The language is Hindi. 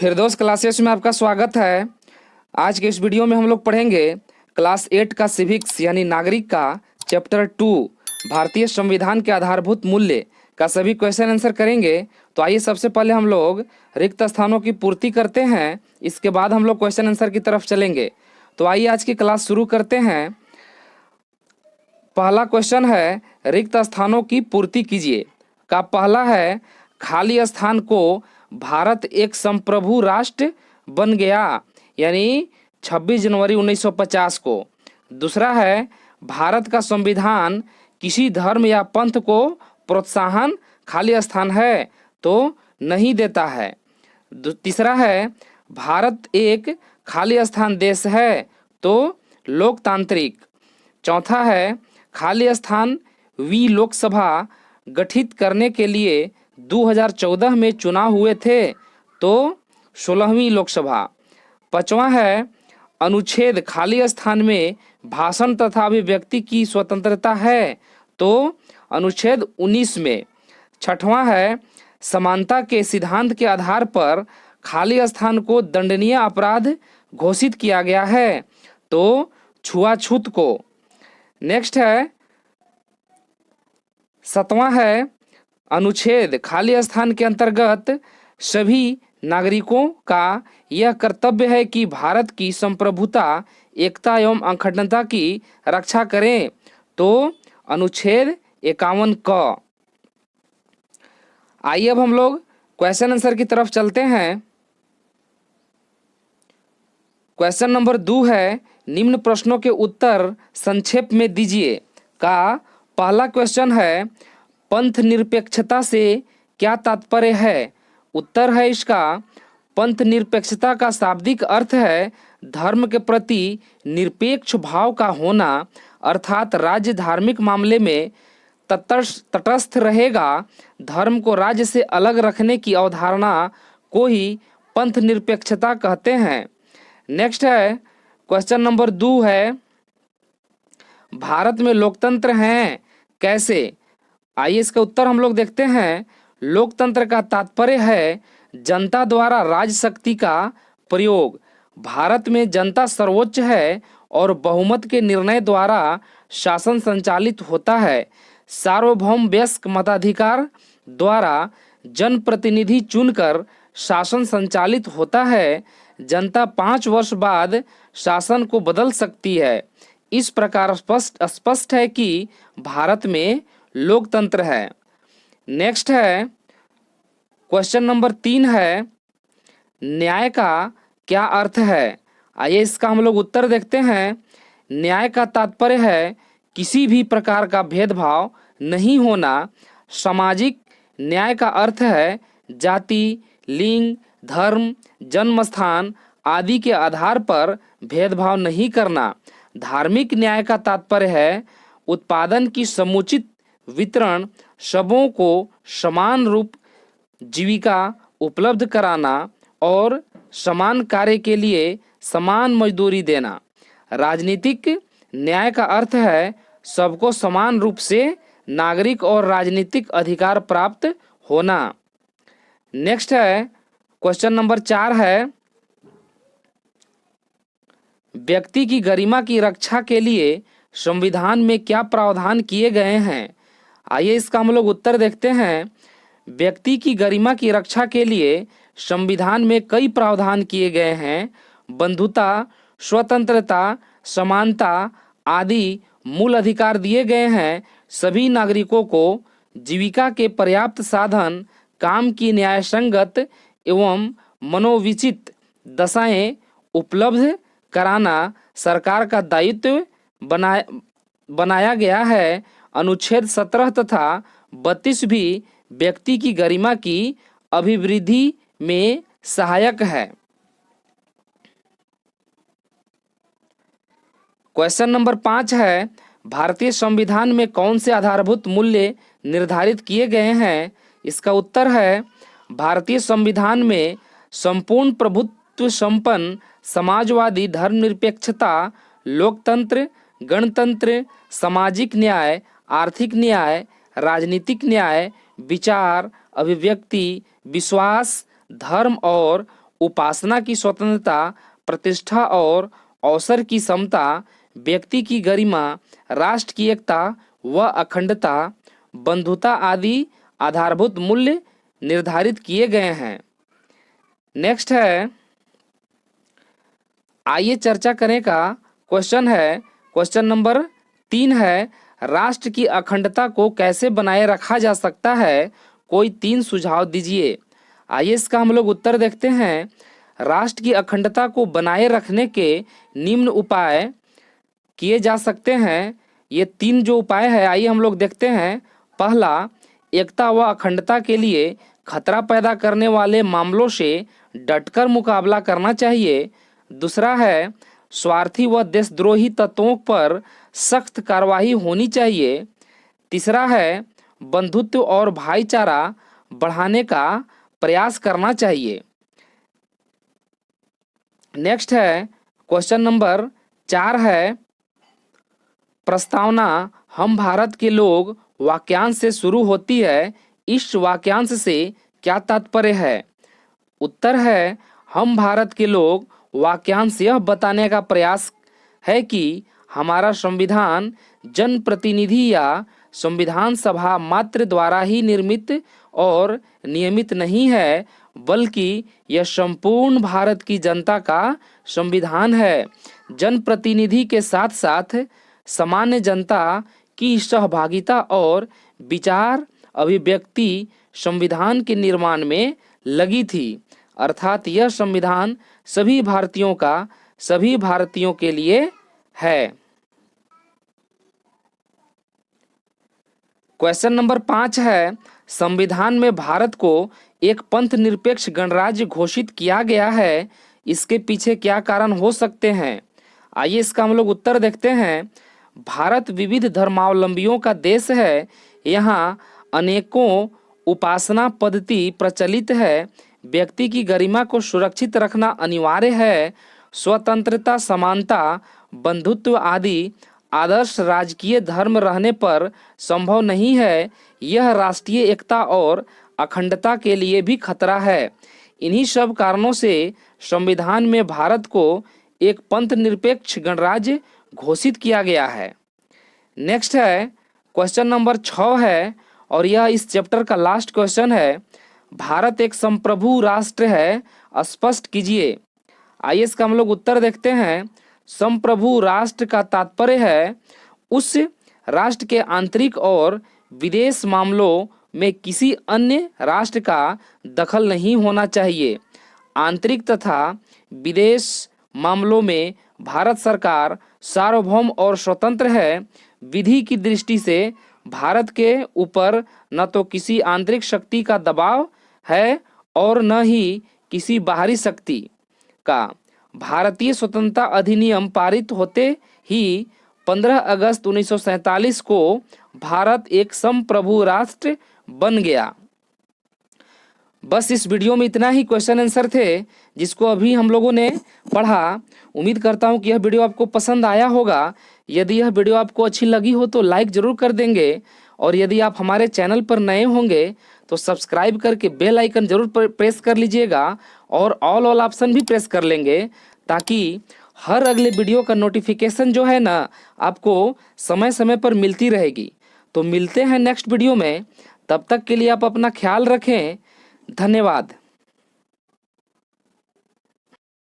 फिरदौस क्लासेस में आपका स्वागत है। आज के इस वीडियो में हम लोग पढ़ेंगे क्लास 8 का सिविक्स यानी नागरिक का चैप्टर 2 भारतीय संविधान के आधारभूत मूल्य का सभी क्वेश्चन आंसर करेंगे। तो आइए सबसे पहले हम लोग रिक्त स्थानों की पूर्ति करते हैं, इसके बाद हम लोग क्वेश्चन आंसर की तरफ चलेंगे। तो आइए आज की क्लास शुरू करते हैं। पहला क्वेश्चन है रिक्त स्थानों की पूर्ति कीजिए का पहला है खाली स्थान को भारत एक संप्रभु राष्ट्र बन गया यानी 26 जनवरी 1950 को। दूसरा है भारत का संविधान किसी धर्म या पंथ को प्रोत्साहन खाली स्थान है तो नहीं देता है। तीसरा है भारत एक खाली स्थान देश है तो लोकतांत्रिक। चौथा है खाली स्थान लोकसभा गठित करने के लिए 2014 में चुनाव हुए थे तो 16वीं लोकसभा। पांचवा है अनुच्छेद खाली स्थान में भाषण तथा अभिव्यक्ति की स्वतंत्रता है तो अनुच्छेद 19 में। छठवां है समानता के सिद्धांत के आधार पर खाली स्थान को दंडनीय अपराध घोषित किया गया है तो छुआछूत को। नेक्स्ट है सातवां है अनुच्छेद खाली स्थान के अंतर्गत सभी नागरिकों का यह कर्तव्य है कि भारत की संप्रभुता एकता एवं अखंडता की रक्षा करें तो अनुच्छेद 51 क। आइए अब हम लोग क्वेश्चन आंसर की तरफ चलते हैं। क्वेश्चन नंबर 2 है निम्न प्रश्नों के उत्तर संक्षेप में दीजिए का पहला क्वेश्चन है पंथ निरपेक्षता से क्या तात्पर्य है। उत्तर है इसका पंथ निरपेक्षता का शाब्दिक अर्थ है धर्म के प्रति निरपेक्ष भाव का होना, अर्थात राज्य धार्मिक मामले में तटस्थ रहेगा। धर्म को राज्य से अलग रखने की अवधारणा को ही पंथ निरपेक्षता कहते हैं। नेक्स्ट है क्वेश्चन नंबर 2 है भारत में लोकतंत्र हैं कैसे। आइए इसका उत्तर हम लोग देखते हैं। लोकतंत्र का तात्पर्य है जनता द्वारा राज शक्ति का प्रयोग। भारत में जनता सर्वोच्च है और बहुमत के निर्णय द्वारा शासन संचालित होता है। सार्वभौम वयस्क मताधिकार द्वारा जनप्रतिनिधि चुनकर शासन संचालित होता है। जनता 5 वर्ष बाद शासन को बदल सकती है। इस प्रकार स्पष्ट है कि भारत में लोकतंत्र है। नेक्स्ट है क्वेश्चन नंबर 3 है न्याय का क्या अर्थ है। आइए इसका हम लोग उत्तर देखते हैं। न्याय का तात्पर्य है किसी भी प्रकार का भेदभाव नहीं होना। सामाजिक न्याय का अर्थ है जाति, लिंग, धर्म, जन्म स्थान आदि के आधार पर भेदभाव नहीं करना। धार्मिक न्याय का तात्पर्य है उत्पादन की समुचित वितरण, सबों को समान रूप जीविका उपलब्ध कराना और समान कार्य के लिए समान मजदूरी देना। राजनीतिक न्याय का अर्थ है सबको समान रूप से नागरिक और राजनीतिक अधिकार प्राप्त होना। नेक्स्ट है क्वेश्चन नंबर 4 है व्यक्ति की गरिमा की रक्षा के लिए संविधान में क्या प्रावधान किए गए हैं। आइए इसका हम लोग उत्तर देखते हैं। व्यक्ति की गरिमा की रक्षा के लिए संविधान में कई प्रावधान किए गए हैं। बंधुता, स्वतंत्रता, समानता आदि मूल अधिकार दिए गए हैं। सभी नागरिकों को जीविका के पर्याप्त साधन, काम की न्यायसंगत एवं मनोविचित दशाएं उपलब्ध कराना सरकार का दायित्व बनाया गया है। अनुच्छेद 17 तथा 32 भी व्यक्ति की गरिमा की अभिवृद्धि में सहायक है। क्वेश्चन नंबर 5 है भारतीय संविधान में कौन से आधारभूत मूल्य निर्धारित किए गए हैं। इसका उत्तर है भारतीय संविधान में संपूर्ण प्रभुत्व संपन्न समाजवादी धर्मनिरपेक्षता, लोकतंत्र, गणतंत्र, सामाजिक न्याय, आर्थिक न्याय, राजनीतिक न्याय, विचार, अभिव्यक्ति, विश्वास, धर्म और उपासना की स्वतंत्रता, प्रतिष्ठा और अवसर की समता, व्यक्ति की गरिमा, राष्ट्र की एकता व अखंडता, बंधुता आदि आधारभूत मूल्य निर्धारित किए गए हैं। नेक्स्ट है, आइए चर्चा करें का क्वेश्चन है, क्वेश्चन नंबर 3 है, राष्ट्र की अखंडता को कैसे बनाए रखा जा सकता है, कोई 3 सुझाव दीजिए। आइए इसका हम लोग उत्तर देखते हैं। राष्ट्र की अखंडता को बनाए रखने के निम्न उपाय किए जा सकते हैं। ये 3 जो उपाय है आइए हम लोग देखते हैं। पहला, एकता व अखंडता के लिए खतरा पैदा करने वाले मामलों से डटकर मुकाबला करना चाहिए। दूसरा है, स्वार्थी व देशद्रोही तत्वों पर सख्त कार्रवाई होनी चाहिए। तीसरा है, बंधुत्व और भाईचारा बढ़ाने का प्रयास करना चाहिए। नेक्स्ट है, क्वेश्चन नंबर 4 है, प्रस्तावना हम भारत के लोग वाक्यांश से शुरू होती है, इस वाक्यांश से क्या तात्पर्य है। उत्तर है, हम भारत के लोग वाक्यांश यह बताने का प्रयास है कि हमारा संविधान जनप्रतिनिधि या संविधान सभा मात्र द्वारा ही निर्मित और नियमित नहीं है, बल्कि यह संपूर्ण भारत की जनता का संविधान है। जनप्रतिनिधि के साथ साथ सामान्य जनता की सहभागिता और विचार अभिव्यक्ति संविधान के निर्माण में लगी थी, अर्थात यह संविधान सभी भारतीयों का सभी भारतीयों के लिए है। क्वेश्चन नंबर 5 है, संविधान में भारत को एक पंथ निरपेक्ष गणराज्य घोषित किया गया है, इसके पीछे क्या कारण हो सकते हैं। आइए इसका हम लोग उत्तर देखते हैं। भारत विविध धर्मावलंबियों का देश है, यहाँ अनेकों उपासना पद्धति प्रचलित है। व्यक्ति की गरिमा को सुरक्षित रखना अनिवार्य है। स्वतंत्रता, समानता, बंधुत्व आदि आदर्श राजकीय धर्म रहने पर संभव नहीं है। यह राष्ट्रीय एकता और अखंडता के लिए भी खतरा है। इन्हीं सब कारणों से संविधान में भारत को एक पंथ निरपेक्ष गणराज्य घोषित किया गया है। नेक्स्ट है, क्वेश्चन नंबर 6 है और यह इस चैप्टर का लास्ट क्वेश्चन है। भारत एक संप्रभु राष्ट्र है, स्पष्ट कीजिए। आइए इसका हम लोग उत्तर देखते हैं। संप्रभु राष्ट्र का तात्पर्य है उस राष्ट्र के आंतरिक और विदेश मामलों में किसी अन्य राष्ट्र का दखल नहीं होना चाहिए। आंतरिक तथा विदेश मामलों में भारत सरकार सार्वभौम और स्वतंत्र है। विधि की दृष्टि से भारत के ऊपर न तो किसी आंतरिक शक्ति का दबाव है और न ही किसी बाहरी शक्ति का। भारतीय स्वतंत्रता अधिनियम पारित होते ही 15 अगस्त 1947 को भारत एक संप्रभु राष्ट्र बन गया। बस इस वीडियो में इतना ही क्वेश्चन आंसर थे जिसको अभी हम लोगों ने पढ़ा। उम्मीद करता हूँ कि यह वीडियो आपको पसंद आया होगा। यदि यह वीडियो आपको अच्छी लगी हो तो लाइक ज़रूर कर देंगे, और यदि आप हमारे चैनल पर नए होंगे तो सब्सक्राइब करके बेल आइकन जरूर प्रेस कर लीजिएगा और ऑल ऑप्शन भी प्रेस कर लेंगे, ताकि हर अगले वीडियो का नोटिफिकेशन जो है ना आपको समय समय पर मिलती रहेगी। तो मिलते हैं नेक्स्ट वीडियो में, तब तक के लिए आप अपना ख्याल रखें। धन्यवाद।